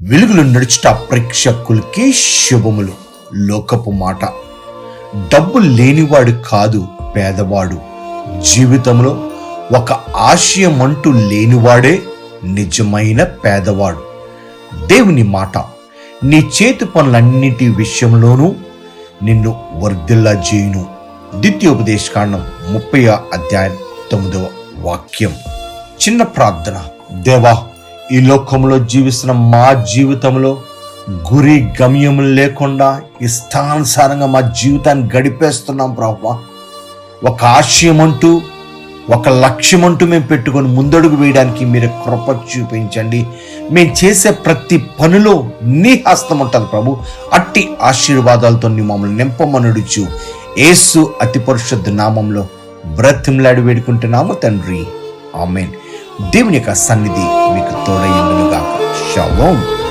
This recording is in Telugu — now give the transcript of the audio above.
వెలుగులు నడుచుట ప్రేక్షకులకి శుభములు. లోకపు మాట. డబ్బు లేనివాడు కాదు పేదవాడు. జీవితంలో ఒక ఆశయం అంటూ లేనివాడే నిజమైన పేదవాడు. దేవుని మాట. నీ చేతి పనులన్నిటి విషయంలోనూ నిన్ను వర్ధిల్లా చేయును. ద్వితీయోపదేశకాండం 30:9. చిన్న ప్రార్థన. దేవా, ఈ లోకంలో జీవిస్తున్న మా జీవితంలో గురి గమ్యం లేకుండా ఇష్టానుసారంగా మా జీవితాన్ని గడిపేస్తున్నాం ప్రభువా. ఒక ఆశయం అంటూ, ఒక లక్ష్యం అంటూ మేము పెట్టుకొని ముందడుగు వేయడానికి మీరు కృప చూపించండి. మేము చేసే ప్రతి పనిలో నీ హస్తం ఉంటుంది ప్రభు. అట్టి ఆశీర్వాదాలతో నీ మమ్మల్ని నింపమనుడుచు యేసు అతి పరిశుద్ధ నామంలో బ్రతిమలాడి వేడుకుంటున్నాము తండ్రి. ఆమేన్. దేవుని యొక్క సన్నిధి మీకు తోడైండును గాక. షాలోమ్.